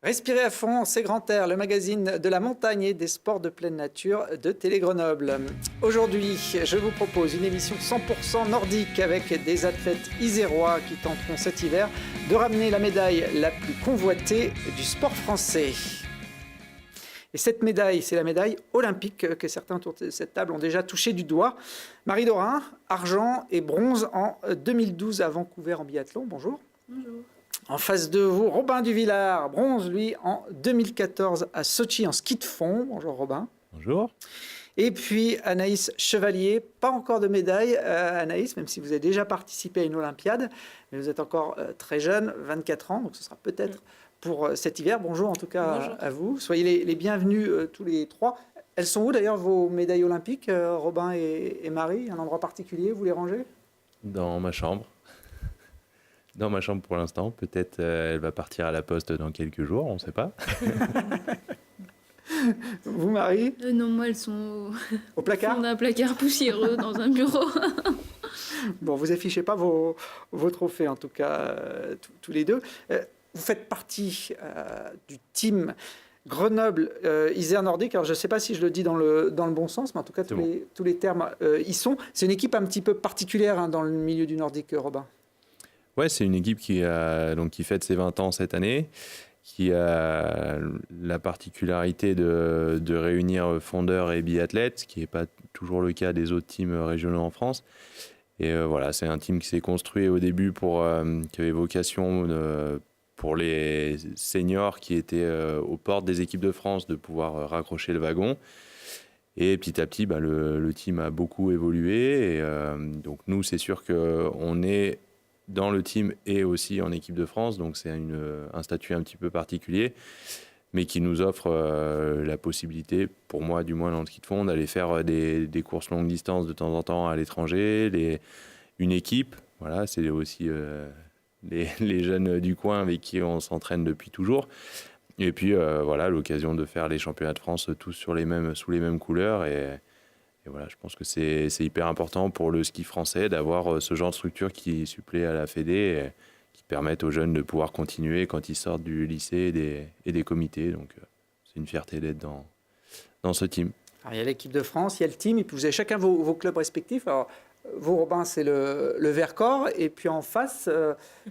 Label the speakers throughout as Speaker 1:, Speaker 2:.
Speaker 1: Respirez à fond, c'est Grand Air, le magazine de la montagne et des sports de pleine nature de Télé Grenoble. Aujourd'hui, je vous propose une émission 100% nordique avec des athlètes isérois qui tenteront cet hiver de ramener la médaille la plus convoitée du sport français. Et cette médaille, c'est la médaille olympique que certains autour de cette table ont déjà touché du doigt. Marie Dorin, argent et bronze en 2012 à Vancouver en biathlon. Bonjour.
Speaker 2: Bonjour.
Speaker 1: En face de vous, Robin Duvillard, bronze, lui, en 2014 à Sochi en ski de fond. Bonjour Robin.
Speaker 3: Bonjour.
Speaker 1: Et puis Anaïs Chevalier, pas encore de médaille, Anaïs, même si vous avez déjà participé à une Olympiade, mais vous êtes encore très jeune, 24 ans, donc ce sera peut-être pour cet hiver. Bonjour en tout cas. Bonjour. À vous. Soyez les bienvenus tous les trois. Elles sont où d'ailleurs vos médailles olympiques, Robin et Marie? Un endroit particulier, vous les rangez?
Speaker 3: Dans ma chambre. Dans ma chambre pour l'instant. Peut-être elle va partir à la poste dans quelques jours, on ne sait pas.
Speaker 1: Vous, Marie?
Speaker 2: Non, moi, elles sont
Speaker 1: au placard.
Speaker 2: On a un placard poussiéreux dans un bureau.
Speaker 1: Bon, vous affichez pas vos trophées, en tout cas, tous les deux. Vous faites partie du team Grenoble Isère Nordique. Alors, je ne sais pas si je le dis dans le bon sens, mais en tout cas, tous les termes y sont. C'est une équipe un petit peu particulière dans le milieu du nordique, Robin.
Speaker 3: Ouais, c'est une équipe qui fête ses 20 ans cette année, qui a la particularité de réunir fondeurs et biathlètes, ce qui n'est pas toujours le cas des autres teams régionaux en France. Et voilà, c'est un team qui s'est construit au début qui avait vocation pour les seniors qui étaient aux portes des équipes de France de pouvoir raccrocher le wagon. Et petit à petit, le team a beaucoup évolué. Et donc nous, c'est sûr qu'on est dans le team et aussi en équipe de France, donc c'est un statut un petit peu particulier, mais qui nous offre la possibilité, pour moi du moins dans le ski de fond, d'aller faire des courses longue distance de temps en temps à l'étranger, une équipe, voilà, c'est aussi les jeunes du coin avec qui on s'entraîne depuis toujours, et puis voilà, l'occasion de faire les championnats de France tous sous les mêmes couleurs, et voilà, je pense que c'est hyper important pour le ski français d'avoir ce genre de structure qui supplée à la Fédé et qui permettent aux jeunes de pouvoir continuer quand ils sortent du lycée et des comités. Donc, c'est une fierté d'être dans ce team.
Speaker 1: Alors, il y a l'équipe de France, il y a le team, et puis vous avez chacun vos clubs respectifs. Alors, vous, Robin, c'est le Vercors, et puis en face,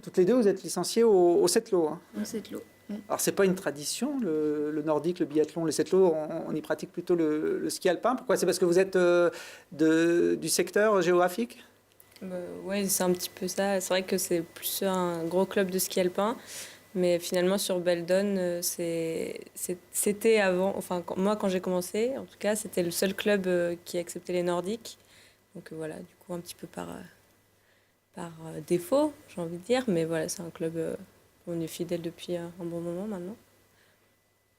Speaker 1: toutes les deux, vous êtes licenciés au Settlo. Hein.
Speaker 2: Au Settlo.
Speaker 1: Alors, c'est pas une tradition, le nordique, le biathlon, le settlo, on y pratique plutôt le ski alpin. Pourquoi? C'est parce que vous êtes du secteur géographique?
Speaker 4: Oui, c'est un petit peu ça. C'est vrai que c'est plus un gros club de ski alpin. Mais finalement, sur Beldon, c'était avant... Enfin, moi, quand j'ai commencé, en tout cas, c'était le seul club qui acceptait les nordiques. Donc voilà, du coup, un petit peu par défaut, j'ai envie de dire. Mais voilà, c'est un club... On est fidèle depuis un bon moment maintenant.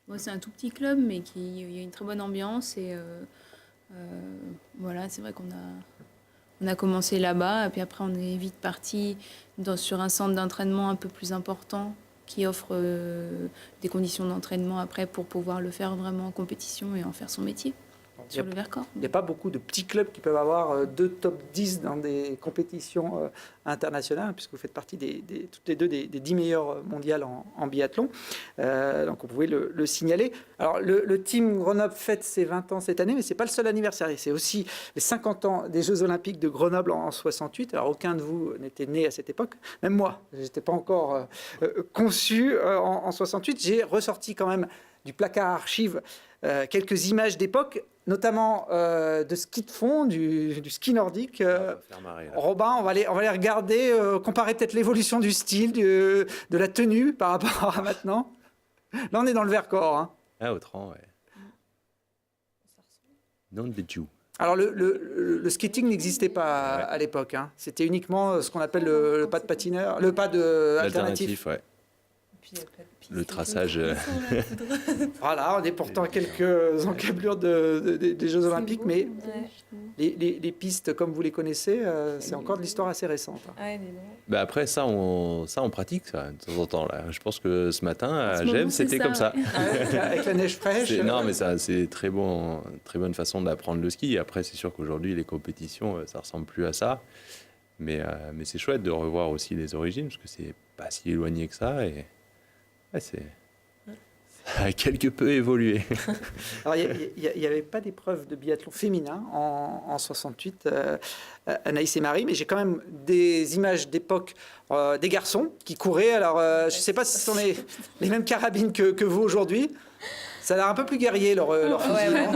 Speaker 2: Bon, c'est un tout petit club, mais il y a une très bonne ambiance. Et voilà, c'est vrai qu'on a commencé là-bas. Et puis après, on est vite parti sur un centre d'entraînement un peu plus important qui offre des conditions d'entraînement après pour pouvoir le faire vraiment en compétition et en faire son métier. Sur le Vercors.
Speaker 1: Il n'y a pas beaucoup de petits clubs qui peuvent avoir 2 top 10 dans des compétitions internationales, puisque vous faites partie toutes les deux des 10 meilleures mondiales en biathlon. Donc, vous pouvez le signaler. Alors, le team Grenoble fête ses 20 ans cette année, mais ce n'est pas le seul anniversaire. C'est aussi les 50 ans des Jeux Olympiques de Grenoble en 68. Alors, aucun de vous n'était né à cette époque. Même moi, je n'étais pas encore conçu en 68. J'ai ressorti quand même du placard archive quelques images d'époque, notamment de ski de fond, du ski nordique. Robin, on va les regarder, comparer peut-être l'évolution du style, de la tenue par rapport à maintenant. Là, on est dans le Vercors. Hein.
Speaker 3: Ah, autrement, ouais. Non de Béjou.
Speaker 1: Alors, le skating n'existait pas à l'époque. Hein. C'était uniquement ce qu'on appelle le pas de patineur, le pas de alternatif.
Speaker 3: Ouais. Le traçage.
Speaker 1: Voilà, on est pourtant à quelques encablures des Jeux Olympiques, mais les pistes, comme vous les connaissez, c'est encore de l'histoire assez récente.
Speaker 3: Après, ça, on pratique ça, de temps en temps. Là. Je pense que ce matin, à Gève, c'était comme ça.
Speaker 1: Avec la neige fraîche.
Speaker 3: Non, mais ça, c'est très bonne façon d'apprendre le ski. Après, c'est sûr qu'aujourd'hui, les compétitions, ça ressemble plus à ça. Mais c'est chouette de revoir aussi les origines, parce que c'est pas si éloigné que ça. Et... Ouais, a quelque peu évolué.
Speaker 1: Alors, il n'y avait pas d'épreuve de biathlon féminin en 68, Anaïs et Marie, mais j'ai quand même des images d'époque des garçons qui couraient. Alors, je ne sais pas si ce sont les mêmes carabines que vous aujourd'hui. Ça a l'air un peu plus guerrier, leur fusil.
Speaker 4: Ouais.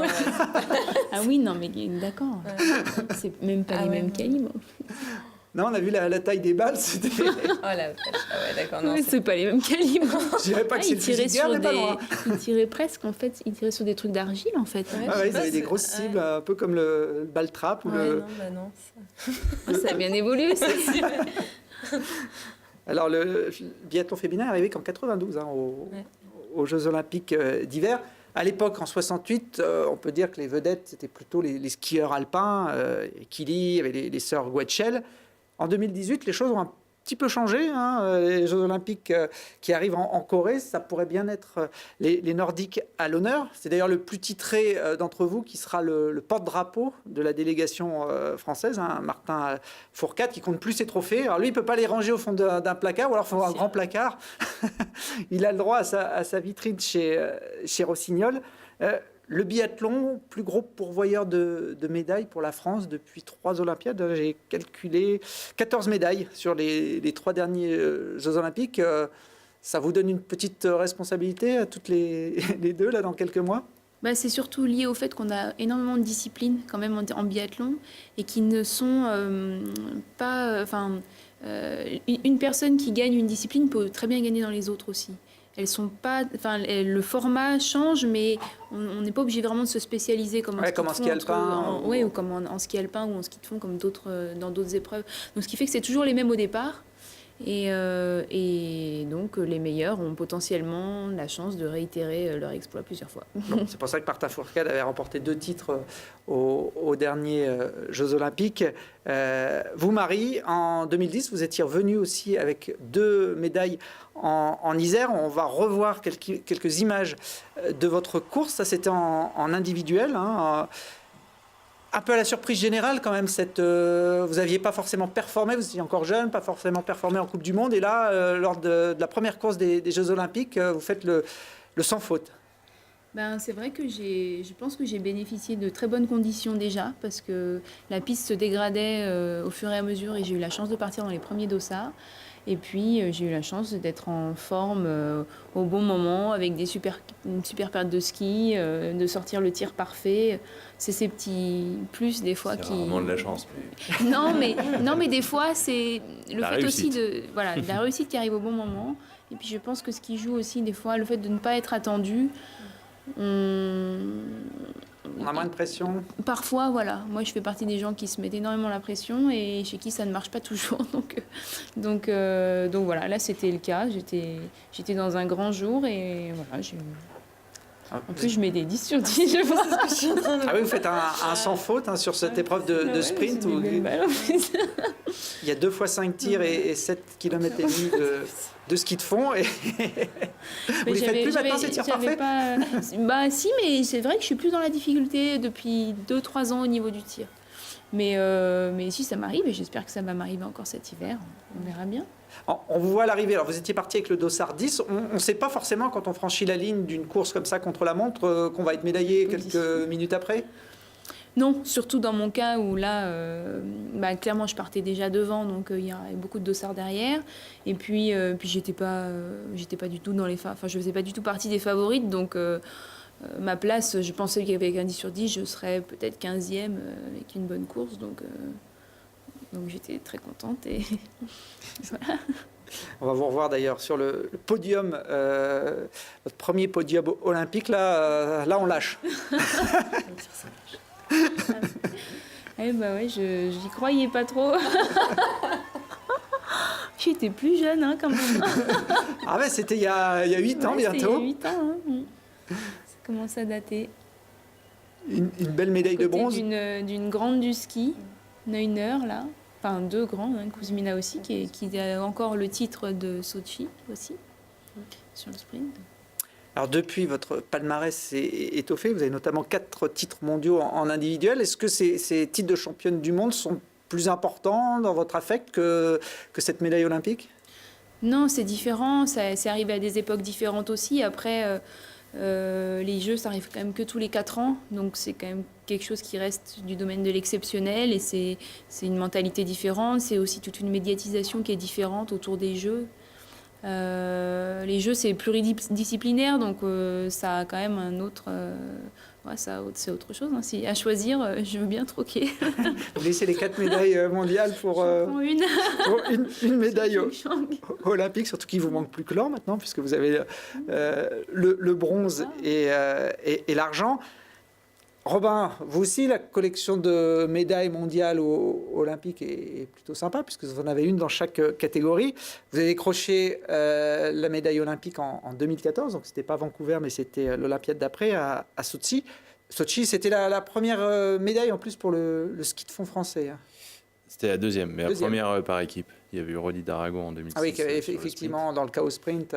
Speaker 2: Ah oui, non, mais d'accord. C'est même pas les mêmes calibres.
Speaker 1: Non, on a vu la taille des balles, c'était...
Speaker 4: Oh la vache. Ah ouais, d'accord. Non,
Speaker 2: Ouais, c'est pas les mêmes calibres.
Speaker 1: Je dirais pas que c'est le fusil de guerre, mais pas loin.
Speaker 2: Ils tiraient presque, en fait, ils tiraient sur des trucs d'argile, en fait.
Speaker 1: Ah ouais, ils avaient des grosses cibles, un peu comme le ball trap. Ou
Speaker 4: non, bah non.
Speaker 2: Ça a bien évolué, ça.
Speaker 1: Alors, le biathlon féminin est arrivé qu'en 92, aux Jeux Olympiques d'hiver. À l'époque, en 68, on peut dire que les vedettes, c'était plutôt les skieurs alpins, Kili, il y avait les sœurs Guetschel. En 2018, les choses ont un petit peu changé. Les Jeux Olympiques qui arrivent en Corée, ça pourrait bien être les Nordiques à l'honneur. C'est d'ailleurs le plus titré d'entre vous qui sera le porte-drapeau de la délégation française, Martin Fourcade, qui compte plus ses trophées. Alors lui, il ne peut pas les ranger au fond d'un placard, ou alors il faut un grand placard. Il a le droit à sa vitrine chez Rossignol. Le biathlon, plus gros pourvoyeur de médailles pour la France depuis 3 Olympiades. J'ai calculé 14 médailles sur les 3 derniers Jeux Olympiques. Ça vous donne une petite responsabilité à toutes les deux, là, dans quelques mois?
Speaker 2: Bah, c'est surtout lié au fait qu'on a énormément de disciplines quand même en biathlon et qui ne sont pas... une personne qui gagne une discipline peut très bien gagner dans les autres aussi. Elles sont pas, le format change, mais on n'est pas obligé vraiment de se spécialiser comme en
Speaker 1: ski alpin,
Speaker 2: ou comme en ski alpin ou en ski de fond, comme dans d'autres épreuves. Donc, ce qui fait que c'est toujours les mêmes au départ. Et donc, les meilleurs ont potentiellement la chance de réitérer leur exploit plusieurs fois.
Speaker 1: Bon, c'est pour ça que Martin Fourcade avait remporté 2 titres aux derniers Jeux Olympiques. Vous, Marie, en 2010, vous étiez revenue aussi avec 2 médailles en Isère. On va revoir quelques images de votre course. Ça, c'était en individuel, un peu à la surprise générale quand même, vous n'aviez pas forcément performé, vous étiez encore jeune, pas forcément performé en Coupe du Monde, et là, lors de la première course des Jeux Olympiques, vous faites le sans faute.
Speaker 2: C'est vrai que je pense que j'ai bénéficié de très bonnes conditions déjà, parce que la piste se dégradait au fur et à mesure, et j'ai eu la chance de partir dans les premiers dossards. Et puis, j'ai eu la chance d'être en forme au bon moment, avec une super paire de ski, de sortir le tir parfait. C'est ces petits plus, des fois,
Speaker 3: C'est vraiment de la chance. Mais...
Speaker 2: Non, mais des fois, c'est le fait
Speaker 3: réussite.
Speaker 2: aussi de la réussite qui arrive au bon moment. Et puis, je pense que ce qui joue aussi, des fois, le fait de ne pas être attendu.
Speaker 1: On a moins de pression.
Speaker 2: Parfois, voilà. Moi, je fais partie des gens qui se mettent énormément la pression et chez qui ça ne marche pas toujours. Donc voilà, là, c'était le cas. J'étais dans un grand jour et voilà. En plus, je mets des 10 sur 10, je pense.
Speaker 1: Ah oui, vous faites un sans faute sur cette épreuve de sprint où il y a 2 fois 5 tirs et 7 km et demi de ski de fond. Et vous les faites plus maintenant, ces tirs parfaits?
Speaker 2: Si, mais c'est vrai que je suis plus dans la difficulté depuis 2-3 ans au niveau du tir. Mais si, ça m'arrive et j'espère que ça va m'arriver encore cet hiver. On verra bien.
Speaker 1: On vous voit à l'arrivée. Alors, vous étiez parti avec le dossard 10. On ne sait pas forcément, quand on franchit la ligne d'une course comme ça contre la montre, qu'on va être médaillé quelques minutes après?
Speaker 2: Non, surtout dans mon cas où là, clairement, je partais déjà devant, donc il y a beaucoup de dossards derrière. Et puis j'étais pas du tout dans je faisais pas du tout partie des favorites, donc ma place, je pensais qu'avec un 10 sur 10, je serais peut-être 15e avec une bonne course, donc j'étais très contente et voilà.
Speaker 1: On va vous revoir d'ailleurs sur le podium, votre premier podium olympique. Là, on lâche.
Speaker 2: J'y croyais pas trop. J'étais plus jeune quand même.
Speaker 1: Ah ouais, c'était il y a 8 ans bientôt.
Speaker 2: Il y a 8 ans. Ça commence à dater.
Speaker 1: Une belle médaille de bronze.
Speaker 2: D'une grande du ski, Neuner là. Enfin, 2 grands, Kuzmina aussi, qui a encore le titre de Sochi aussi, sur le sprint.
Speaker 1: Alors depuis, votre palmarès s'est étoffé. Vous avez notamment 4 titres mondiaux en individuel. Est-ce que ces titres de championne du monde sont plus importants dans votre affect que cette médaille olympique?
Speaker 2: Non, c'est différent. C'est arrivé à des époques différentes aussi. Après, Les Jeux, ça arrive quand même que tous les 4 ans, donc c'est quand même quelque chose qui reste du domaine de l'exceptionnel, et c'est une mentalité différente, c'est aussi toute une médiatisation qui est différente autour des Jeux. Les Jeux, c'est pluridisciplinaire, donc ça a quand même un autre... c'est autre chose. Hein. Si, à choisir, je veux bien troquer.
Speaker 1: Vous laissez les 4 médailles mondiales pour une médaille olympique, surtout qu'il vous manque plus que l'or maintenant, puisque vous avez le bronze et l'argent. Robin, vous aussi, la collection de médailles mondiales olympiques est plutôt sympa, puisque vous en avez une dans chaque catégorie. Vous avez décroché la médaille olympique en 2014, donc c'était pas Vancouver, mais c'était l'Olympiade d'après à Sochi. Sochi, c'était la première médaille en plus pour le ski de fond français.
Speaker 3: C'était la deuxième, mais la première par équipe. Il y avait eu Rodi d'Aragon en 2006.
Speaker 1: Ah oui, effectivement, dans le chaos sprint.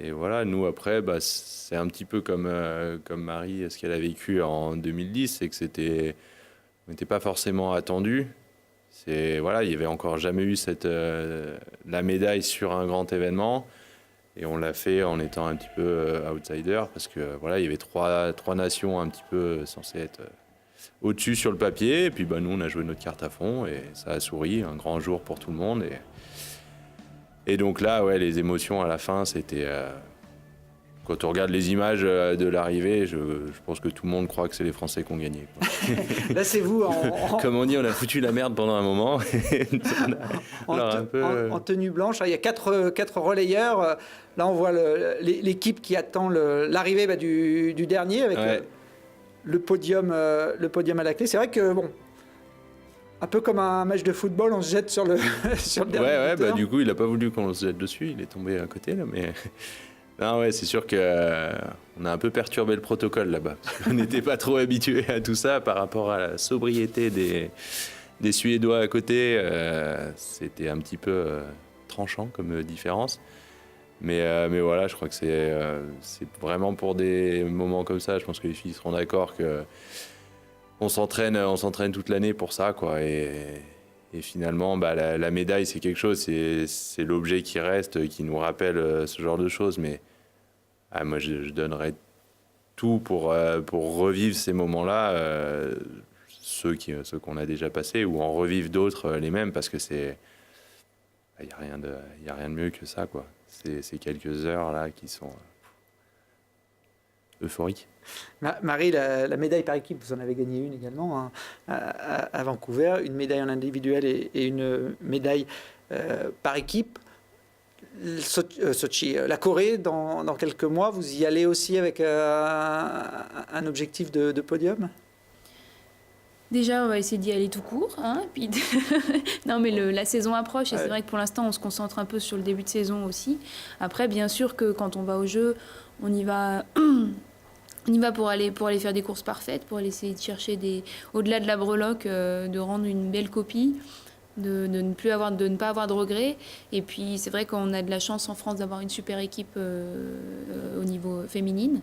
Speaker 3: Et voilà, nous après, c'est un petit peu comme Marie, ce qu'elle a vécu en 2010, c'est que on n'était pas forcément attendu. Voilà, il n'y avait encore jamais eu la médaille sur un grand événement. Et on l'a fait en étant un petit peu outsider, parce que voilà, il y avait trois nations un petit peu censées être au-dessus sur le papier. Et puis nous, on a joué notre carte à fond et ça a souri. Un grand jour pour tout le monde. Et donc là, ouais, les émotions à la fin, c'était... quand on regarde les images de l'arrivée, je pense que tout le monde croit que c'est les Français qui ont gagné.
Speaker 1: Là, c'est vous.
Speaker 3: Comme on dit, on a foutu la merde pendant un moment.
Speaker 1: En tenue blanche, il y a quatre relayeurs. Là, on voit l'équipe qui attend l'arrivée du dernier avec le podium à la clé. C'est vrai que, un peu comme un match de football, on se jette sur le dernier buteur.
Speaker 3: Du coup, il n'a pas voulu qu'on se jette dessus. Il est tombé à côté, là, mais... Non, ouais, c'est sûr qu'on a un peu perturbé le protocole là-bas. On n'était pas trop habitué à tout ça par rapport à la sobriété des Suédois à côté. C'était un petit peu tranchant comme différence. Mais voilà, je crois que c'est vraiment pour des moments comme ça. Je pense que les filles seront d'accord qu'on s'entraîne toute l'année pour ça, quoi. Et finalement, la médaille, c'est quelque chose, c'est l'objet qui reste, qui nous rappelle ce genre de choses. Mais moi, je donnerais tout pour revivre ces moments-là, ceux qu'on a déjà passés, ou en revivre d'autres, les mêmes, parce que il n'y a rien de mieux que ça, quoi. Ces quelques heures là qui sont euphoriques.
Speaker 1: Marie, la médaille par équipe, vous en avez gagné une également à Vancouver, une médaille en individuel et une médaille par équipe. Sochi, la Corée, dans quelques mois, vous y allez aussi avec un objectif de podium ?
Speaker 2: Déjà, on va essayer d'y aller tout court. Hein, puis non, mais la saison approche et c'est vrai que pour l'instant, on se concentre un peu sur le début de saison aussi. Après, bien sûr que quand on va au jeu, on y va pour aller faire des courses parfaites, pour aller essayer de chercher au-delà de la breloque, de rendre une belle copie, de ne pas avoir de regrets. Et puis, c'est vrai qu'on a de la chance en France d'avoir une super équipe au niveau féminine.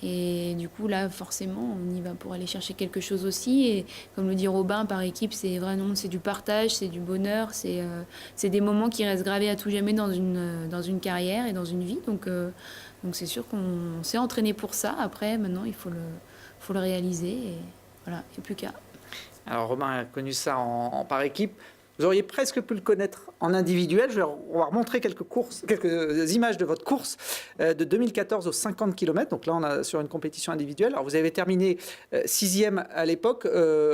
Speaker 2: Et du coup, là, forcément, on y va pour aller chercher quelque chose aussi. Et comme le dit Robin, par équipe, c'est du partage, c'est du bonheur, c'est des moments qui restent gravés à tout jamais dans une carrière et dans une vie. Donc c'est sûr qu'on s'est entraîné pour ça. Après, maintenant, il faut le réaliser. Et voilà, il n'y a plus qu'à.
Speaker 1: Alors, Robin a connu ça en par équipe. Vous auriez presque pu le connaître en individuel. On va remontrer quelques images de votre course de 2014 aux 50 km. Donc là, on est sur une compétition individuelle. Alors, vous avez terminé 6e à l'époque.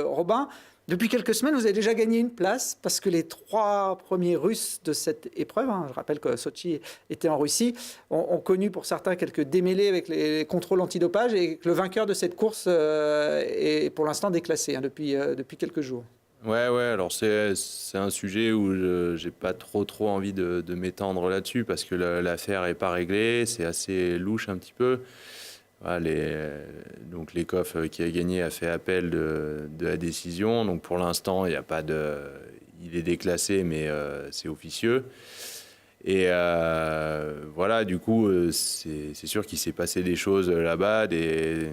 Speaker 1: Robin, depuis quelques semaines, vous avez déjà gagné une place parce que les 3 premiers Russes de cette épreuve, je rappelle que Sochi était en Russie, ont connu pour certains quelques démêlés avec les contrôles antidopage et que le vainqueur de cette course est pour l'instant déclassé depuis quelques jours.
Speaker 3: Ouais, alors c'est un sujet où j'ai pas trop envie de m'étendre là-dessus parce que l'affaire est pas réglée, c'est assez louche un petit peu. Voilà, donc l'ECOF qui a gagné a fait appel de la décision, donc pour l'instant il est déclassé mais c'est officieux. Et voilà, du coup c'est sûr qu'il s'est passé des choses là-bas, des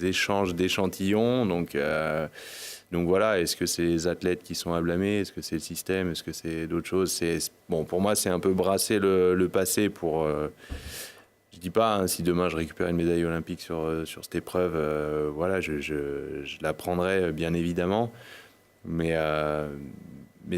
Speaker 3: échanges d'échantillons, donc voilà, est-ce que c'est les athlètes qui sont à blâmer? Est-ce que c'est le système? Est-ce que c'est d'autres choses? Pour moi, c'est un peu brasser le passé pour, Je dis pas, hein, si demain je récupère une médaille olympique sur cette épreuve, voilà, je la prendrai bien évidemment. Mais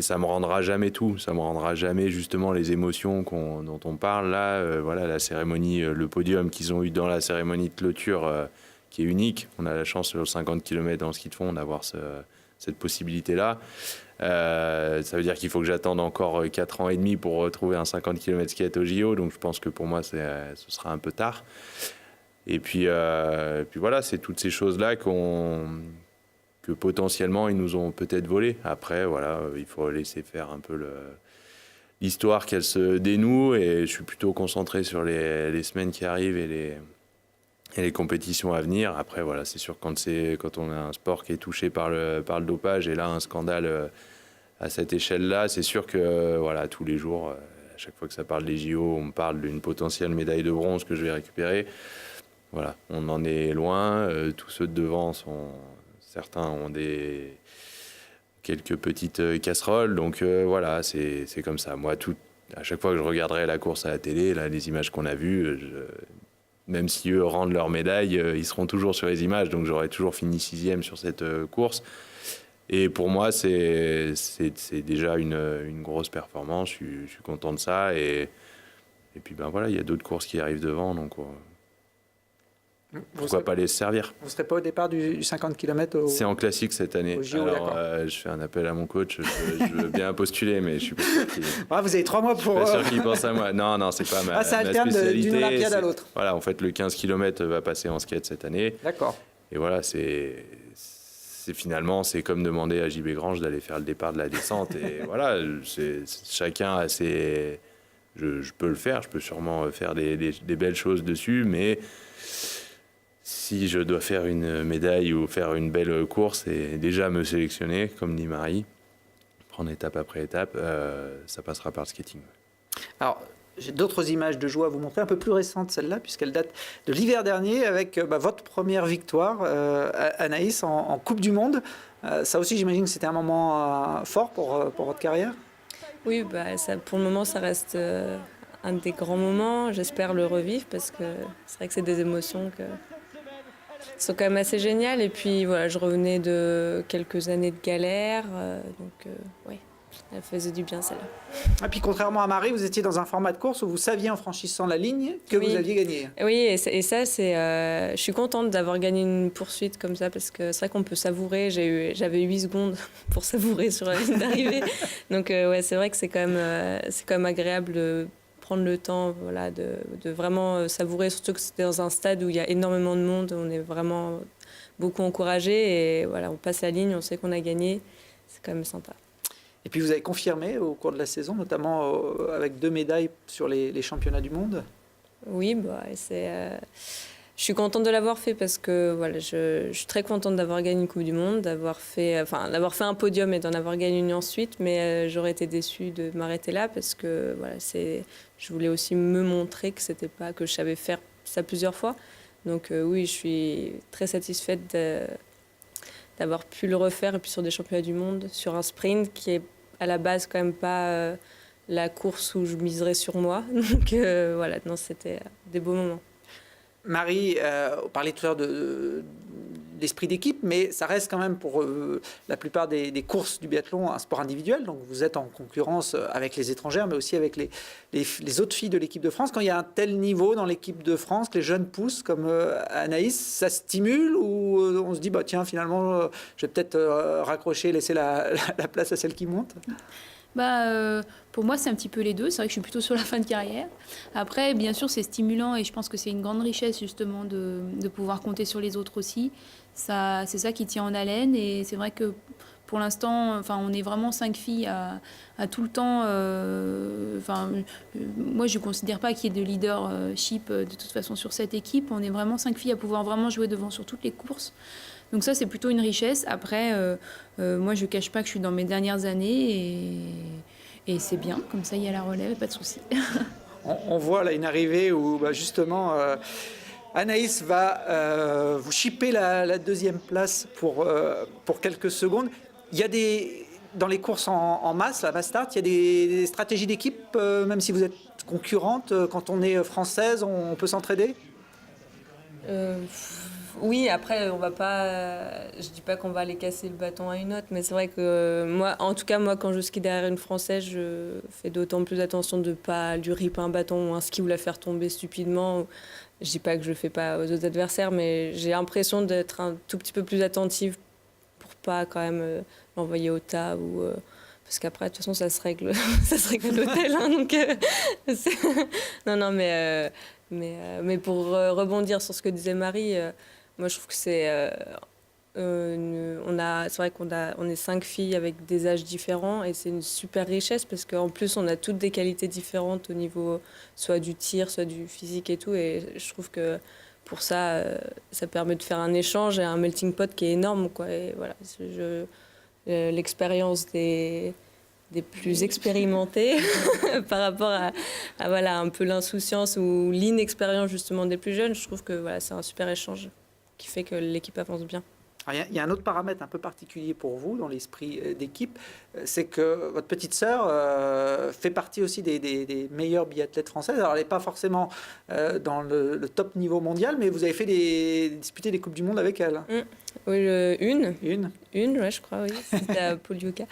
Speaker 3: ça me rendra jamais tout. Ça me rendra jamais justement les émotions dont on parle là. Voilà, la cérémonie, le podium qu'ils ont eu dans la cérémonie de clôture, qui est unique. On a la chance sur 50 km dans le ski de fond d'avoir cette possibilité-là. Ça veut dire qu'il faut que j'attende encore 4 ans et demi pour retrouver un 50 km skate au JO. Donc je pense que pour moi, ce sera un peu tard. Et puis voilà, c'est toutes ces choses-là que potentiellement ils nous ont peut-être volé. Après, voilà, il faut laisser faire un peu l'histoire qu'elle se dénoue. Et je suis plutôt concentré sur les semaines qui arrivent et les compétitions à venir. Après, voilà, c'est sûr quand on a un sport qui est touché par le dopage et là un scandale à cette échelle-là, c'est sûr que voilà, tous les jours, à chaque fois que ça parle des JO, on me parle d'une potentielle médaille de bronze que je vais récupérer. Voilà, on en est loin. Tous ceux de devant certains ont quelques petites casseroles. Donc voilà, c'est comme ça. Moi, à chaque fois que je regarderai la course à la télé, là, les images qu'on a vues, même si eux rendent leur médaille, ils seront toujours sur les images. Donc j'aurai toujours fini 6e sur cette course. Et pour moi, c'est déjà une grosse performance. Je suis content de ça. Et puis ben voilà, il y a d'autres courses qui arrivent devant. Donc pourquoi pas les servir.
Speaker 1: Vous ne serez pas au départ du 50 km
Speaker 3: C'est en classique cette année.
Speaker 1: JO,
Speaker 3: alors je fais un appel à mon coach. Je veux bien postuler, mais je suis pas sûr qu'il...
Speaker 1: Vous avez 3 mois pour...
Speaker 3: Je suis pas sûr qu'il pense à moi. Non, c'est pas ma
Speaker 1: ça alterne
Speaker 3: spécialité.
Speaker 1: d'une Olympiade à l'autre.
Speaker 3: Voilà, en fait, le 15 km va passer en skate cette année.
Speaker 1: D'accord.
Speaker 3: Et voilà, c'est finalement, c'est comme demander à JB Grange d'aller faire le départ de la descente. Et voilà, chacun a ses... Je peux le faire, je peux sûrement faire des belles choses dessus, mais si je dois faire une médaille ou faire une belle course et déjà me sélectionner, comme dit Marie, prendre étape après étape, ça passera par le skating.
Speaker 1: Alors, j'ai d'autres images de joie à vous montrer, un peu plus récentes celle-là, puisqu'elle date de l'hiver dernier, avec votre première victoire, Anaïs, en Coupe du Monde. Ça aussi, j'imagine que c'était un moment fort pour votre carrière.
Speaker 4: Oui, pour le moment, ça reste un des grands moments. J'espère le revivre parce que c'est vrai que c'est des émotions qui sont quand même assez géniales. Et puis, voilà, je revenais de quelques années de galère. Oui, elle faisait du bien, celle-là.
Speaker 1: Et puis, contrairement à Marie, vous étiez dans un format de course où vous saviez, en franchissant la ligne, que vous aviez gagné.
Speaker 4: Oui, et ça, je suis contente d'avoir gagné une poursuite comme ça parce que c'est vrai qu'on peut savourer. J'avais 8 secondes pour savourer sur la ligne d'arrivée. Donc, ouais, c'est vrai que c'est quand même agréable de prendre le temps, voilà, de vraiment savourer, surtout que c'était dans un stade où il y a énormément de monde. On est vraiment beaucoup encouragés et voilà, on passe la ligne, on sait qu'on a gagné. C'est quand même sympa.
Speaker 1: Et puis vous avez confirmé au cours de la saison, notamment avec 2 médailles sur les championnats du monde.
Speaker 4: Oui, je suis contente de l'avoir fait parce que voilà, je suis très contente d'avoir gagné une Coupe du Monde, d'avoir fait un podium et d'en avoir gagné une ensuite, mais j'aurais été déçue de m'arrêter là parce que voilà, je voulais aussi me montrer que c'était pas que je savais faire ça plusieurs fois. Donc oui, je suis très satisfaite d'avoir pu le refaire et puis sur des championnats du monde, sur un sprint qui est à la base quand même pas la course où je miserais sur moi. Donc voilà, non, c'était des beaux moments.
Speaker 1: Marie, on parlait tout à l'heure de l'esprit d'équipe, mais ça reste quand même pour la plupart des courses du biathlon un sport individuel. Donc vous êtes en concurrence avec les étrangères, mais aussi avec les autres filles de l'équipe de France. Quand il y a un tel niveau dans l'équipe de France, que les jeunes poussent comme Anaïs, ça stimule ou on se dit tiens, finalement, je vais peut-être raccrocher, laisser la place à celle qui monte?
Speaker 2: Pour moi, c'est un petit peu les deux. C'est vrai que je suis plutôt sur la fin de carrière. Après, bien sûr, c'est stimulant et je pense que c'est une grande richesse, justement, de pouvoir compter sur les autres aussi. C'est ça qui tient en haleine. Et c'est vrai que pour l'instant, on est vraiment 5 filles à tout le temps. Moi, je ne considère pas qu'il y ait de leadership de toute façon sur cette équipe. On est vraiment 5 filles à pouvoir vraiment jouer devant sur toutes les courses. Donc ça, c'est plutôt une richesse. Après, moi, je ne cache pas que je suis dans mes dernières années et c'est bien. Comme ça, il y a la relève, pas de souci.
Speaker 1: On voit là une arrivée où justement Anaïs va vous chipper la 2e place pour quelques secondes. Il y a des dans les courses en masse, la mass start, il y a des stratégies d'équipe, même si vous êtes concurrente, quand on est française, on peut s'entraider?
Speaker 4: Oui, après, on va pas. Je dis pas qu'on va aller casser le bâton à une autre, mais c'est vrai que moi, en tout cas, moi, quand je skie derrière une Française, je fais d'autant plus attention de pas lui ripper un bâton ou un ski ou la faire tomber stupidement. Je dis pas que je le fais pas aux autres adversaires, mais j'ai l'impression d'être un tout petit peu plus attentive pour pas quand même l'envoyer au tas ou. Parce qu'après, de toute façon, ça se règle, ça se règle à l'hôtel. Hein, donc, non, mais pour rebondir sur ce que disait Marie, moi, je trouve que c'est vrai on est 5 filles avec des âges différents et c'est une super richesse parce qu'en plus, on a toutes des qualités différentes au niveau soit du tir, soit du physique et tout. Et je trouve que pour ça, ça permet de faire un échange et un melting pot qui est énorme, quoi. Et voilà, l'expérience des plus expérimentés par rapport à voilà, un peu l'insouciance ou l'inexpérience justement des plus jeunes. Je trouve que voilà, c'est un super échange qui fait que l'équipe avance bien.
Speaker 1: Il y a un autre paramètre un peu particulier pour vous dans l'esprit d'équipe, c'est que votre petite sœur fait partie aussi des meilleures biathlètes françaises. Alors elle n'est pas forcément dans le top niveau mondial, mais vous avez fait disputer des Coupes du Monde avec elle.
Speaker 4: Oui, une, ouais, je crois, oui. C'était à Polyuka.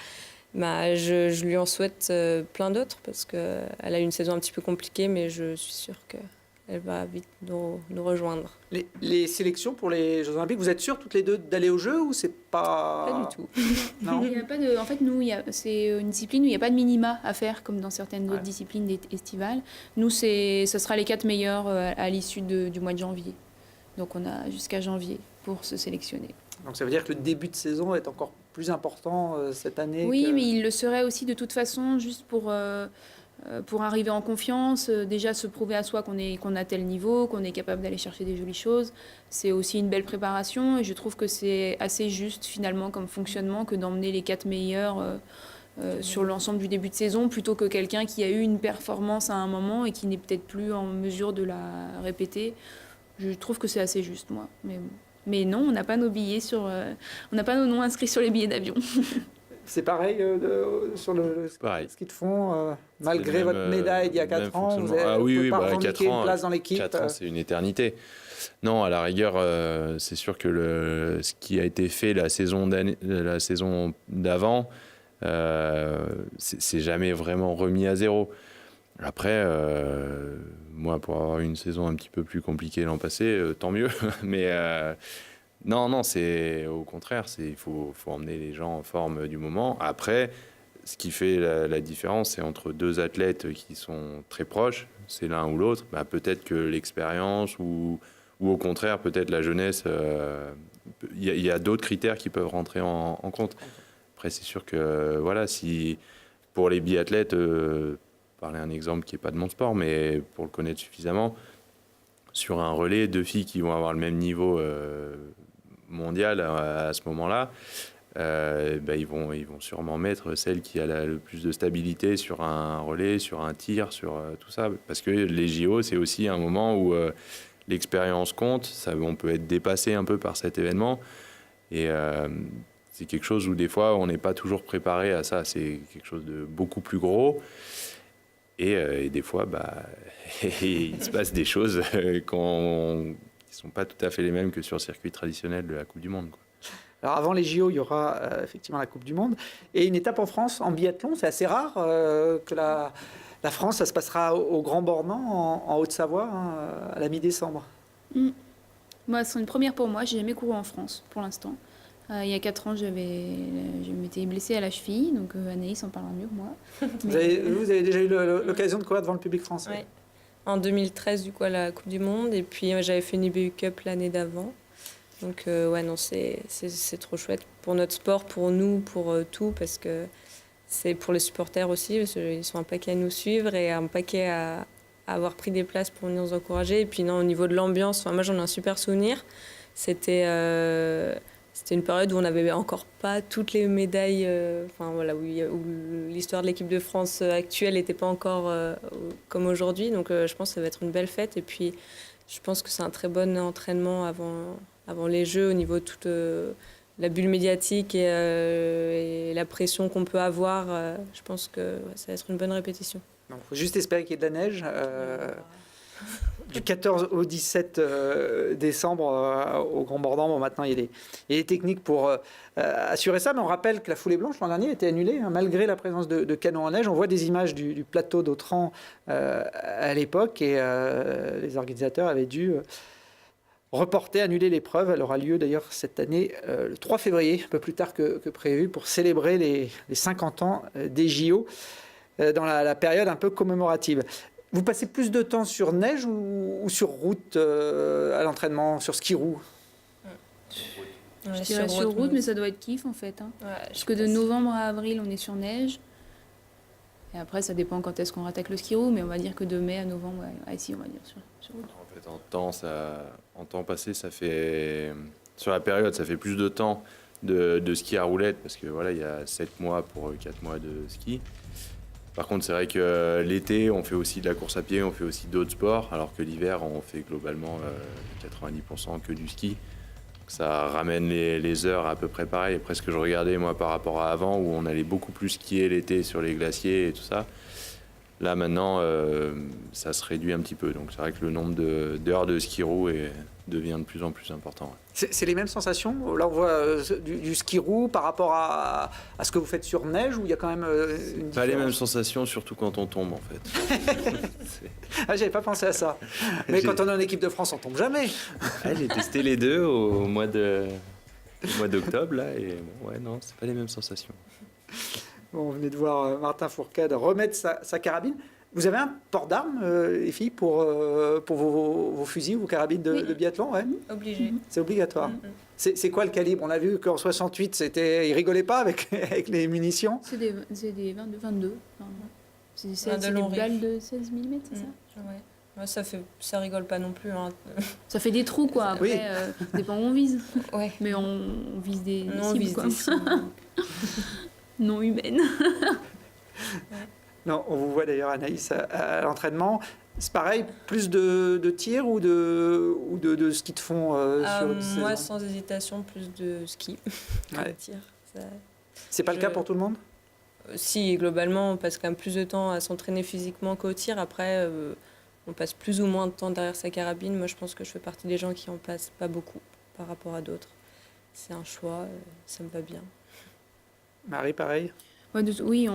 Speaker 4: Bah, je lui en souhaite plein d'autres parce qu'elle a eu une saison un petit peu compliquée, mais je suis sûre qu'elle va vite nous rejoindre.
Speaker 1: Les sélections pour les Jeux Olympiques, vous êtes sûres toutes les deux d'aller aux Jeux ou c'est pas...
Speaker 4: Pas du tout.
Speaker 1: Non.
Speaker 2: Il y a pas de, en fait, nous, c'est une discipline où il n'y a pas de minima à faire comme dans certaines autres disciplines estivales. Nous, ce sera les 4 meilleurs à l'issue du mois de janvier. Donc on a jusqu'à janvier pour se sélectionner.
Speaker 1: Donc ça veut dire que le début de saison est encore plus important cette année.
Speaker 2: Oui, mais il le serait aussi de toute façon, juste pour arriver en confiance, déjà se prouver à soi qu'on a tel niveau, qu'on est capable d'aller chercher des jolies choses. C'est aussi une belle préparation et je trouve que c'est assez juste finalement comme fonctionnement que d'emmener les 4 meilleurs sur l'ensemble du début de saison plutôt que quelqu'un qui a eu une performance à un moment et qui n'est peut-être plus en mesure de la répéter. Je trouve que c'est assez juste, moi. Mais non, on n'a pas nos billets on n'a pas nos noms inscrits sur les billets d'avion.
Speaker 1: C'est pareil sur le ski de fond, malgré votre médaille d'il y a 4 ans, vous n'avez pas revendiqué une place dans l'équipe.
Speaker 3: 4 ans, c'est une éternité. Non, à la rigueur, c'est sûr que ce qui a été fait la saison d'avant, c'est jamais vraiment remis à zéro. Après, moi, pour avoir une saison un petit peu plus compliquée l'an passé, tant mieux. Mais non, c'est au contraire, il faut emmener les gens en forme du moment. Après, ce qui fait la différence, c'est entre 2 athlètes qui sont très proches, c'est l'un ou l'autre. Bah, peut-être que l'expérience ou au contraire, peut-être la jeunesse, il y a d'autres critères qui peuvent rentrer en compte. Après, c'est sûr que voilà, si pour les biathlètes, parler un exemple qui n'est pas de mon sport, mais pour le connaître suffisamment, sur un relais, 2 filles qui vont avoir le même niveau mondial à ce moment-là, ils vont sûrement mettre celle qui a le plus de stabilité sur un relais, sur un tir, sur tout ça. Parce que les JO, c'est aussi un moment où l'expérience compte, on peut être dépassé un peu par cet événement. Et c'est quelque chose où des fois, on n'est pas toujours préparé à ça. C'est quelque chose de beaucoup plus gros. Et des fois, il se passe des choses qui ne sont pas tout à fait les mêmes que sur le circuit traditionnel de la Coupe du Monde, quoi.
Speaker 1: Alors avant les JO, il y aura effectivement la Coupe du Monde. Et une étape en France, en biathlon, c'est assez rare que la France, ça se passera au Grand Bornand, en Haute-Savoie, à la mi-décembre.
Speaker 2: Moi, c'est une première pour moi. J'ai jamais couru en France pour l'instant. Il y a 4 ans, je m'étais blessée à la cheville, donc Anaïs en parlera mieux que moi.
Speaker 1: Vous avez déjà eu l'occasion de courir devant le public français?
Speaker 4: Oui. En 2013, du coup, à la Coupe du Monde. Et puis, j'avais fait une IBU Cup l'année d'avant. Donc, c'est trop chouette pour notre sport, pour nous, pour tout, parce que c'est pour les supporters aussi, parce qu'ils sont un paquet à nous suivre et un paquet à avoir pris des places pour venir nous encourager. Et puis, non, au niveau de l'ambiance, moi, j'en ai un super souvenir. C'était une période où on n'avait encore pas toutes les médailles, où l'histoire de l'équipe de France actuelle n'était pas encore comme aujourd'hui. Donc je pense que ça va être une belle fête. Et puis je pense que c'est un très bon entraînement avant les Jeux au niveau de la bulle médiatique et la pression qu'on peut avoir, je pense que ça va être une bonne répétition.
Speaker 1: Il faut juste espérer qu'il y ait de la neige. Du 14 au 17 décembre au Grand Mordan. Bon, maintenant, il y a des techniques pour assurer ça, mais on rappelle que la foulée blanche l'an dernier a été annulée, hein, malgré la présence de canons en neige. On voit des images du plateau d'Autran à l'époque, et les organisateurs avaient dû reporter, annuler l'épreuve. Elle aura lieu d'ailleurs cette année, le 3 février, un peu plus tard que prévu, pour célébrer les 50 ans des JO dans la période un peu commémorative. Vous passez plus de temps sur neige ou sur route à l'entraînement, sur ski roue?
Speaker 2: Je dirais sur route, mais ça doit être kiff en fait. Hein.
Speaker 4: Ouais,
Speaker 2: Parce que de novembre à avril, on est sur neige. Et après, ça dépend quand est-ce qu'on rattaque le ski roue, mais on va dire que de mai à novembre, ici, on va dire sur route.
Speaker 3: En fait, en temps passé, ça fait, sur la période, ça fait plus de temps de ski à roulette, parce que voilà, il y a 7 mois pour 4 mois de ski. Par contre, c'est vrai que l'été, on fait aussi de la course à pied, on fait aussi d'autres sports, alors que l'hiver, on fait globalement 90% que du ski. Donc ça ramène les heures à peu près pareil. Après, ce que je regardais, moi, par rapport à avant, où on allait beaucoup plus skier l'été sur les glaciers et tout ça, là, maintenant, ça se réduit un petit peu. Donc c'est vrai que le nombre d'heures de ski roue devient de plus en plus important.
Speaker 1: C'est les mêmes sensations? Là, on voit du ski roue par rapport à ce que vous faites sur neige, ou il y a quand même une différence?
Speaker 3: Pas les mêmes sensations, surtout quand on tombe, en fait.
Speaker 1: Ah, j'avais pas pensé à ça. Mais quand on est en équipe de France, on tombe jamais.
Speaker 3: J'ai testé les deux au mois d'octobre, là, et bon, ouais, non, c'est pas les mêmes sensations.
Speaker 1: Bon, on venait de voir Martin Fourcade remettre sa carabine. Vous avez un port d'armes, les filles, pour vos fusils, vos carabines de biathlon, ouais?
Speaker 4: Obligé.
Speaker 1: C'est obligatoire. C'est quoi le calibre? On a vu qu'en 68, ils rigolaient pas avec les munitions.
Speaker 2: C'est des 22. C'est des
Speaker 4: long
Speaker 2: balles de 16 mm, c'est ça?
Speaker 4: Ouais. Ouais, ça rigole pas non plus. Hein.
Speaker 2: Ça fait des trous, quoi. Après,
Speaker 1: Oui.
Speaker 2: Ça dépend où on vise.
Speaker 4: Ouais.
Speaker 2: Mais on vise des
Speaker 4: Non, on
Speaker 2: cibles,
Speaker 4: vise
Speaker 2: quoi.
Speaker 4: des cibles.
Speaker 2: Non humaines.
Speaker 1: Non, on vous voit d'ailleurs, Anaïs, à l'entraînement. C'est pareil, plus de tir ou de ski de fond sur une saison?
Speaker 4: Moi, sans hésitation, plus de ski que
Speaker 1: Ouais.
Speaker 4: de tir.
Speaker 1: C'est pas le cas pour tout le monde?
Speaker 4: Si, globalement, on passe quand même plus de temps à s'entraîner physiquement qu'au tir. Après, on passe plus ou moins de temps derrière sa carabine. Moi, je pense que je fais partie des gens qui en passent pas beaucoup par rapport à d'autres. C'est un choix, ça me va bien.
Speaker 1: Marie, pareil?
Speaker 2: Ouais, oui,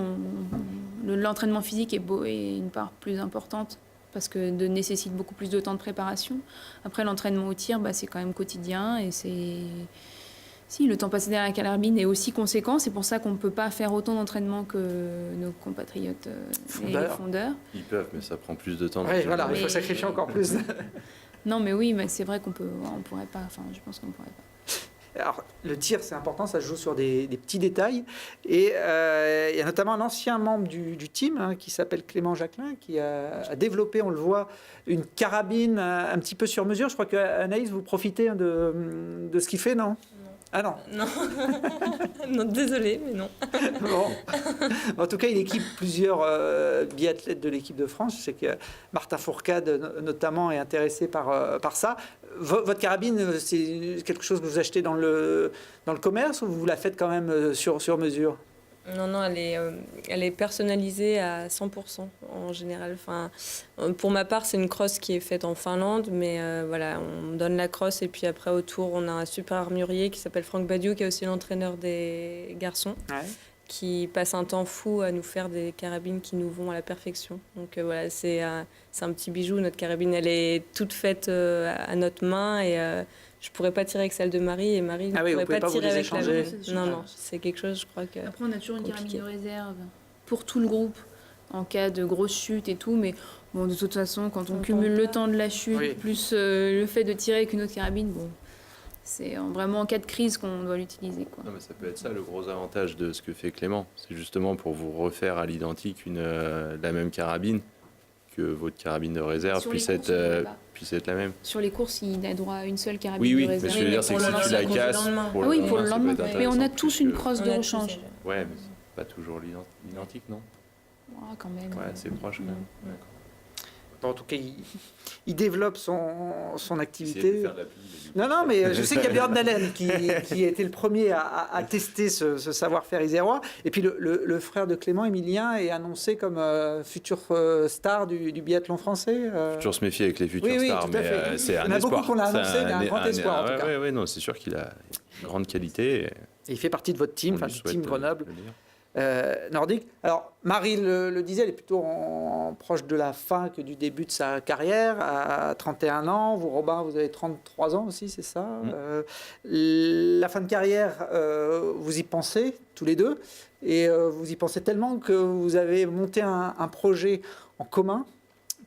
Speaker 2: l'entraînement physique est une part plus importante parce que nécessite beaucoup plus de temps de préparation. Après, l'entraînement au tir, c'est quand même quotidien et si le temps passé derrière la carabine est aussi conséquent, c'est pour ça qu'on ne peut pas faire autant d'entraînement que nos compatriotes et les fondeurs.
Speaker 3: Ils peuvent, mais ça prend plus de temps.
Speaker 1: Oui, voilà, il faut sacrifier encore plus.
Speaker 2: Non, mais oui, mais c'est vrai on pourrait pas. Enfin, je pense qu'on ne pourrait pas.
Speaker 1: Alors, le tir, c'est important, ça se joue sur des petits détails. Et il y a notamment un ancien membre du team, hein, qui s'appelle Clément Jacquelin, qui a développé, on le voit, une carabine un petit peu sur mesure. Je crois qu'Anaïs, vous profitez de ce qu'il fait, non? Ah non.
Speaker 4: Non. Non, désolée, mais non.
Speaker 1: Bon. En tout cas, il équipe plusieurs biathlètes de l'équipe de France. Je sais que Martin Fourcade, notamment, est intéressé par ça. Votre carabine, c'est quelque chose que vous achetez dans le commerce, ou vous la faites quand même sur mesure?
Speaker 4: Non, elle est personnalisée à 100% en général. Enfin, pour ma part, c'est une crosse qui est faite en Finlande, mais voilà, on donne la crosse et puis après autour, on a un super armurier qui s'appelle Franck Badiou, qui est aussi l'entraîneur des garçons,
Speaker 1: Ouais.
Speaker 4: qui passe un temps fou à nous faire des carabines qui nous vont à la perfection. Donc voilà, c'est un petit bijou. Notre carabine, elle est toute faite à notre main et je pourrais pas tirer avec celle de Marie et Marie ne pourrait pas tirer avec la mienne. Non, c'est quelque chose, je crois que.
Speaker 2: Après, on a toujours une
Speaker 4: compliqué.
Speaker 2: carabine de réserve pour tout le groupe en cas de grosse chute et tout, mais bon, de toute façon, quand on cumule le temps de la chute
Speaker 1: Oui.
Speaker 2: plus le fait de tirer avec une autre carabine, bon, c'est vraiment en cas de crise qu'on doit l'utiliser, quoi.
Speaker 3: Non, mais ça peut être ça le gros avantage de ce que fait Clément. C'est justement pour vous refaire à l'identique la même carabine, que votre carabine de réserve
Speaker 2: Sur les
Speaker 3: puisse
Speaker 2: courses,
Speaker 3: être la même.
Speaker 2: Sur les courses, il a droit à une seule carabine
Speaker 3: Oui,
Speaker 2: de
Speaker 3: mais
Speaker 2: réserve.
Speaker 3: ce que je veux dire, c'est que si tu la casses,
Speaker 2: Ah oui, pour le
Speaker 3: ça
Speaker 2: lendemain.
Speaker 3: peut être
Speaker 2: Mais on a
Speaker 3: intéressant,
Speaker 2: tous
Speaker 3: plus
Speaker 2: une
Speaker 3: que-
Speaker 2: crosse de rechange.
Speaker 3: Ouais, mais c'est pas toujours l'identique, non?
Speaker 2: Ah, quand même.
Speaker 3: Ouais, c'est proche quand même.
Speaker 1: En tout cas, il développe son activité.
Speaker 3: Faire de la pub,
Speaker 1: Non, mais je sais qu'il y a Björn Dalen qui a été le premier à tester ce savoir-faire isérois. Et puis le frère de Clément, Emilien, est annoncé comme futur star du biathlon français.
Speaker 3: Toujours se méfier avec les futurs stars,
Speaker 1: tout à fait.
Speaker 3: mais c'est un espoir.
Speaker 1: Il y en a beaucoup qu'on a annoncé, il y a un grand espoir en tout cas.
Speaker 3: Oui, non, c'est sûr qu'il a une grande qualité.
Speaker 1: Et il fait partie de votre team,
Speaker 3: On lui
Speaker 1: du
Speaker 3: souhaite
Speaker 1: team Grenoble.
Speaker 3: le dire.
Speaker 1: Nordique. Alors, Marie le disait, elle est plutôt proche de la fin que du début de sa carrière, à 31 ans. Vous, Robin, vous avez 33 ans aussi, c'est ça La fin de carrière, vous y pensez tous les deux, et vous y pensez tellement que vous avez monté un projet en commun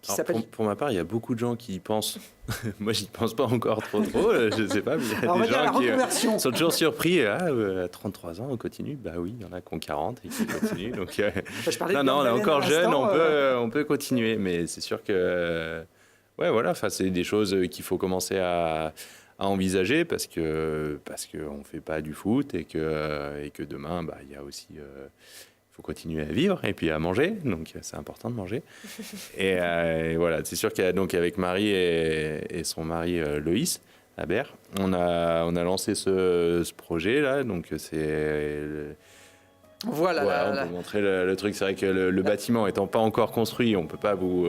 Speaker 1: qui
Speaker 3: Alors,
Speaker 1: s'appelle...
Speaker 3: pour ma part, il y a beaucoup de gens qui y pensent. Moi, j'y pense pas encore trop. Je ne sais pas, mais il y a
Speaker 1: Alors, on va
Speaker 3: des
Speaker 1: dire la
Speaker 3: gens qui
Speaker 1: reconversion.
Speaker 3: sont toujours surpris. À 33 ans, on continue. Bah oui, il y en a qui ont 40 et qui continuent. Donc,
Speaker 1: Je parlais de
Speaker 3: non, on est
Speaker 1: Björn
Speaker 3: encore
Speaker 1: Dalen à
Speaker 3: jeune,
Speaker 1: l'instant,
Speaker 3: on peut continuer. Mais c'est sûr que, ouais, voilà, c'est des choses qu'il faut commencer à envisager parce qu'on ne fait pas du foot et que demain, bah, il y a aussi... faut continuer à vivre et puis à manger, donc c'est important de manger. Et voilà, c'est sûr qu'avec Marie et son mari Loïs Habert, on a lancé ce projet-là, donc c'est...
Speaker 1: Voilà.
Speaker 3: On peut montrer le truc, c'est vrai que le bâtiment étant pas encore construit, on peut pas vous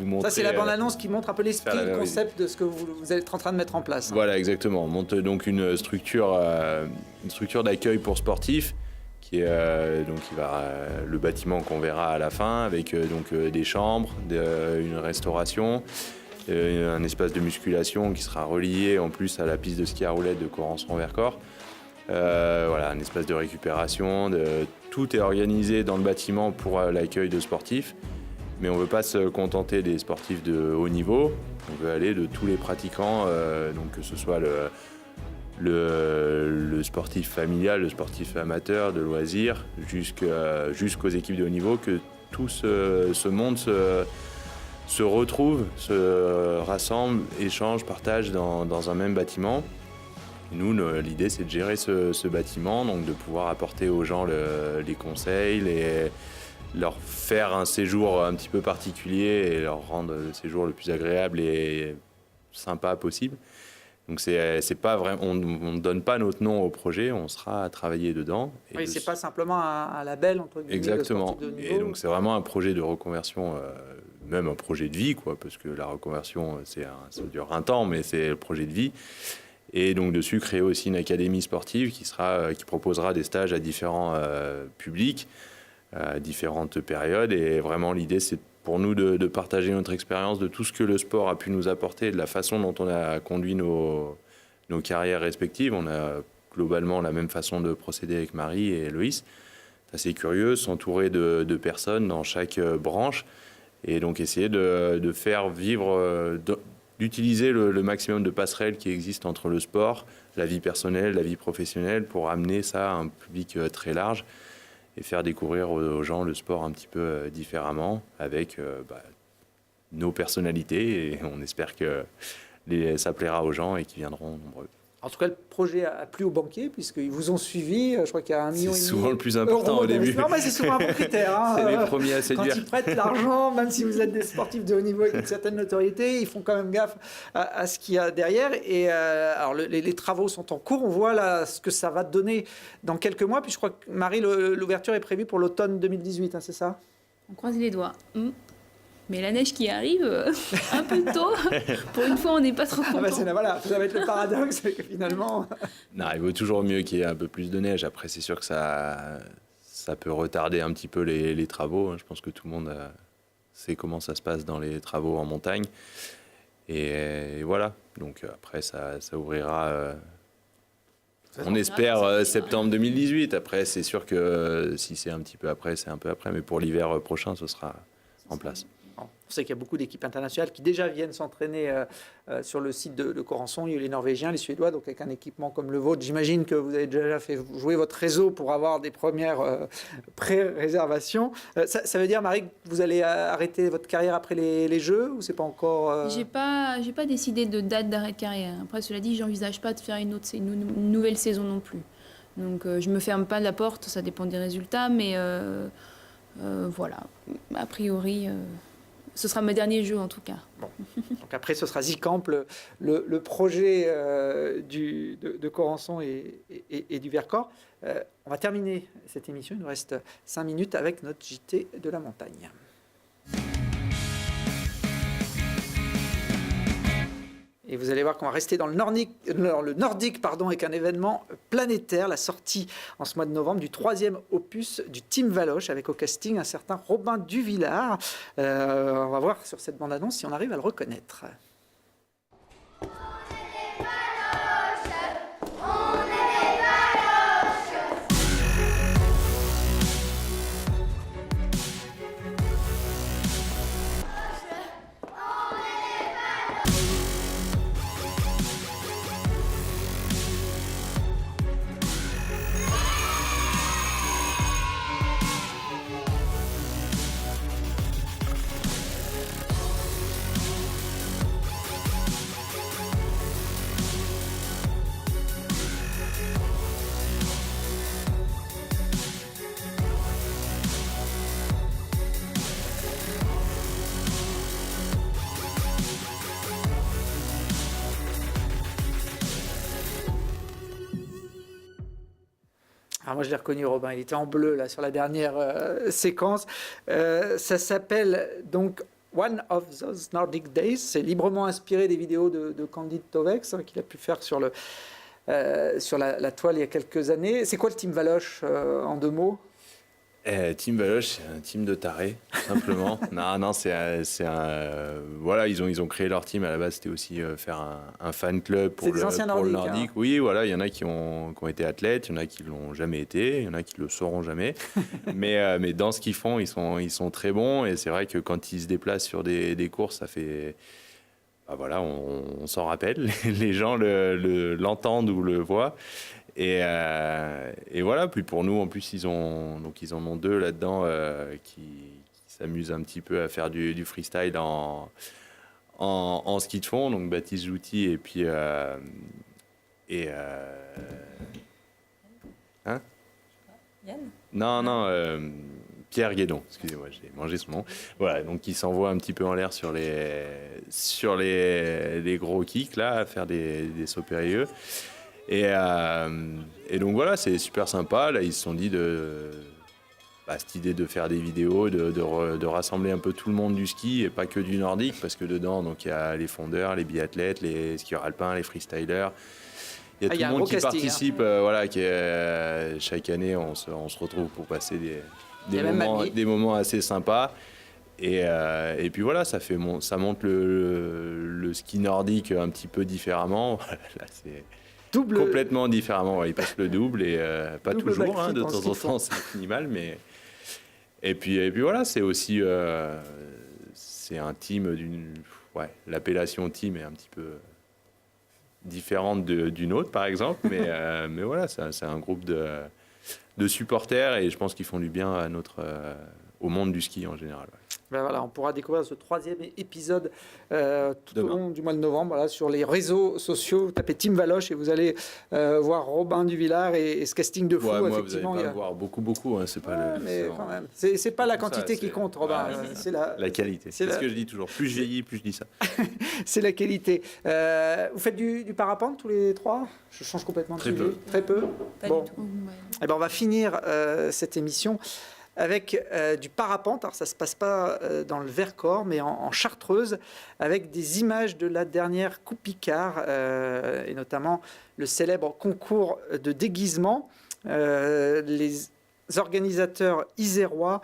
Speaker 3: montrer...
Speaker 1: Ça, c'est la bande-annonce qui montre un peu l'esprit, le
Speaker 3: oui.
Speaker 1: concept de ce que vous êtes en train de mettre en place.
Speaker 3: Voilà, exactement. On monte donc une structure d'accueil pour sportifs, qui est le bâtiment qu'on verra à la fin, avec des chambres, une restauration, un espace de musculation qui sera relié en plus à la piste de ski à roulettes de Corançon-Vercors. Un espace de récupération. Tout est organisé dans le bâtiment pour l'accueil de sportifs. Mais on ne veut pas se contenter des sportifs de haut niveau. On veut aller de tous les pratiquants, donc que ce soit le sportif familial, le sportif amateur, de loisirs, jusqu'aux équipes de haut niveau, que tout ce monde se retrouve, se rassemble, échange, partage dans un même bâtiment. Et nous, l'idée, c'est de gérer ce bâtiment, donc de pouvoir apporter aux gens les conseils, leur faire un séjour un petit peu particulier et leur rendre le séjour le plus agréable et sympa possible. Donc c'est pas vraiment, on ne donne pas notre nom au projet, on sera à travailler dedans.
Speaker 1: Oui, c'est pas simplement un label entre guillemets.
Speaker 3: Exactement.
Speaker 1: De
Speaker 3: Et donc c'est vraiment un projet de reconversion, même un projet de vie, quoi, parce que la reconversion, ça dure un temps, mais c'est le projet de vie. Et donc dessus créer aussi une académie sportive qui proposera des stages à différents publics, à différentes périodes. Et vraiment l'idée, c'est pour nous de partager notre expérience de tout ce que le sport a pu nous apporter, de la façon dont on a conduit nos carrières respectives. On a globalement la même façon de procéder avec Marie et Loïs. C'est assez curieux, s'entourer de personnes dans chaque branche et donc essayer de faire vivre, d'utiliser le maximum de passerelles qui existent entre le sport, la vie personnelle, la vie professionnelle pour amener ça à un public très large et faire découvrir aux gens le sport un petit peu différemment avec nos personnalités. Et on espère que ça plaira aux gens et qu'ils viendront nombreux.
Speaker 1: En tout cas, le projet a plu aux banquiers puisqu'ils vous ont suivi. Je crois qu'il y a 1,5 million.
Speaker 3: C'est souvent le plus important au début.
Speaker 1: Non, mais c'est souvent un bon critère. Hein.
Speaker 3: C'est les premiers à séduire.
Speaker 1: Quand ils prêtent l'argent, même si vous êtes des sportifs de haut niveau avec une certaine notoriété, ils font quand même gaffe à ce qu'il y a derrière. Et alors, les travaux sont en cours. On voit là ce que ça va donner dans quelques mois. Puis je crois que Marie, l'ouverture est prévue pour l'automne 2018, hein, c'est ça?
Speaker 2: On croise les doigts. Mais la neige qui arrive un peu tôt, pour une fois, on n'est pas trop content.
Speaker 1: Voilà, ça va être le paradoxe, c'est que finalement...
Speaker 3: Non, il vaut toujours mieux qu'il y ait un peu plus de neige. Après, c'est sûr que ça peut retarder un petit peu les travaux. Je pense que tout le monde sait comment ça se passe dans les travaux en montagne. Et voilà. Donc après, ça ouvrira... on espère septembre 2018. Après, c'est sûr que si c'est un petit peu après, c'est un peu après. Mais pour l'hiver prochain, ce sera en place.
Speaker 1: On sait qu'il y a beaucoup d'équipes internationales qui déjà viennent s'entraîner sur le site de Corançon. Il y a eu les Norvégiens, les Suédois, donc avec un équipement comme le vôtre. J'imagine que vous avez déjà fait jouer votre réseau pour avoir des premières pré-réservations. Ça veut dire, Marie, que vous allez arrêter votre carrière après les Jeux ou c'est pas encore...
Speaker 2: J'ai pas décidé de date d'arrêt de carrière. Après, cela dit, j'envisage pas de faire une nouvelle saison non plus. Donc, je me ferme pas la porte, ça dépend des résultats, mais voilà. A priori... Ce sera mes derniers jeux en tout cas.
Speaker 1: Bon. Donc après, ce sera Zicamp, le projet de Corançon et du Vercors. On va terminer cette émission. Il nous reste 5 minutes avec notre JT de la montagne. Et vous allez voir qu'on va rester dans le nordique, avec un événement planétaire, la sortie en ce mois de novembre du 3e opus du Team Valoche, avec au casting un certain Robin Duvillard. On va voir sur cette bande-annonce si on arrive à le reconnaître. Alors moi, je l'ai reconnu, Robin. Il était en bleu là sur la dernière séquence. Ça s'appelle donc One of Those Nordic Days. C'est librement inspiré des vidéos de Candide Tovex qu'il a pu faire sur la toile il y a quelques années. C'est quoi le Team Valoche en 2 mots?
Speaker 3: Team Valoche, c'est un team de tarés, tout simplement. non, c'est un. Voilà, ils ont créé leur team. À la base, c'était aussi faire un fan club pour le nordique. Hein. Oui, voilà, il y en a qui ont été athlètes, il y en a qui l'ont jamais été, il y en a qui le sauront jamais. mais dans ce qu'ils font, ils sont très bons. Et c'est vrai que quand ils se déplacent sur des courses, ça fait. Bah voilà, on s'en rappelle. Les gens l'entendent ou le voient. Et voilà, puis pour nous, en plus, ils en ont 2 là-dedans qui s'amusent un petit peu à faire du freestyle en ski de fond. Donc Baptiste Jouty et puis...
Speaker 4: Yann
Speaker 3: Non, Pierre Guédon, excusez-moi, j'ai mangé son nom. Voilà, donc ils s'envoient un petit peu en l'air sur les gros kicks, là, à faire des sauts périlleux. Et donc voilà, c'est super sympa. Là, ils se sont dit cette idée de faire des vidéos, de rassembler un peu tout le monde du ski et pas que du nordique, parce que dedans, donc il y a les fondeurs, les biathlètes, les skieurs alpins, les freestylers. Il y a tout le monde qui participe. Voilà, chaque année, on se retrouve pour passer des moments assez sympas. Et puis voilà, ça montre le ski nordique un petit peu différemment. Là, c'est complètement différemment. Il passe le double et pas toujours, hein, de temps en temps, c'est minimal. Mais... Et puis voilà, c'est aussi c'est un team l'appellation team est un petit peu différente d'une autre, par exemple. Mais voilà, c'est un groupe de supporters et je pense qu'ils font du bien à au monde du ski en général. Ouais.
Speaker 1: Ben voilà, on pourra découvrir ce 3e épisode tout au long du mois de novembre. Voilà, sur les réseaux sociaux, vous tapez Team Valoche et vous allez voir Robin Duvillard et ce casting de fou.
Speaker 3: Ouais, moi, vous allez pas voir beaucoup. Hein, c'est pas
Speaker 1: mais quand même, c'est pas la quantité qui compte, Robin. C'est la
Speaker 3: qualité. C'est ce que je dis toujours. Plus je vieillis, plus je dis ça.
Speaker 1: C'est la qualité. Vous faites du parapente tous les 3? Je change complètement de sujet. Très peu.
Speaker 4: Pas du tout.
Speaker 1: Eh ben, on va finir cette émission avec du parapente. Alors ça ne se passe pas dans le Vercors, mais en Chartreuse, avec des images de la dernière Coupe Picard, et notamment le célèbre concours de déguisement. Les organisateurs isérois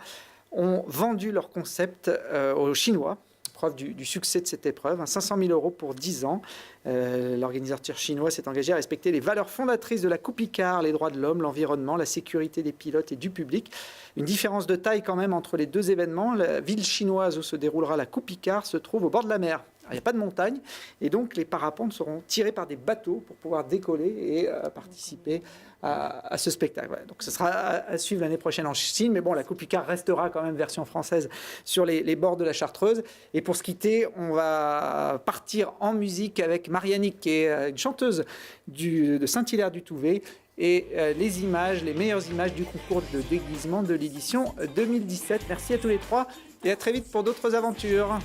Speaker 1: ont vendu leur concept aux Chinois, preuve du succès de cette épreuve. 500 000 € pour 10 ans. L'organisateur chinois s'est engagé à respecter les valeurs fondatrices de la Coupe Picard, les droits de l'homme, l'environnement, la sécurité des pilotes et du public. Une différence de taille quand même entre les 2 événements. La ville chinoise où se déroulera la Coupe Picard se trouve au bord de la mer. Il n'y a pas de montagne et donc les parapentes seront tirés par des bateaux pour pouvoir décoller et participer à ce spectacle. Voilà. Donc ce sera à suivre l'année prochaine en Chine, mais bon, la Coupe Picard restera quand même version française sur les bords de la Chartreuse. Et pour se quitter, on va partir en musique avec Marianique, qui est une chanteuse de Saint-Hilaire-du-Touvet, et les meilleures images du concours de déguisement de l'édition 2017. Merci à tous les 3 et à très vite pour d'autres aventures.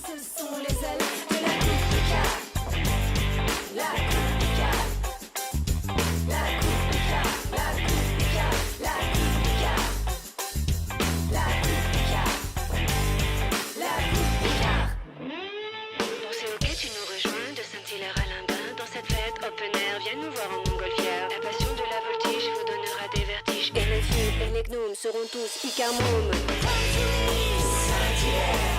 Speaker 5: Ce sont les ailes de la coupe de carte. La coupe de carte. La coupe de carte. La coupe de carte. La coupe de carte. La coupe de carte. La coupe de carte.
Speaker 6: Bon, c'est ok, tu nous rejoins de Saint-Hilaire à Limbin. Dans cette fête open air, viens nous voir en montgolfière. La passion de la voltige vous donnera des vertiges. Et les filles et les gnomes seront tous hyper mômes.
Speaker 5: Saint-Hilaire.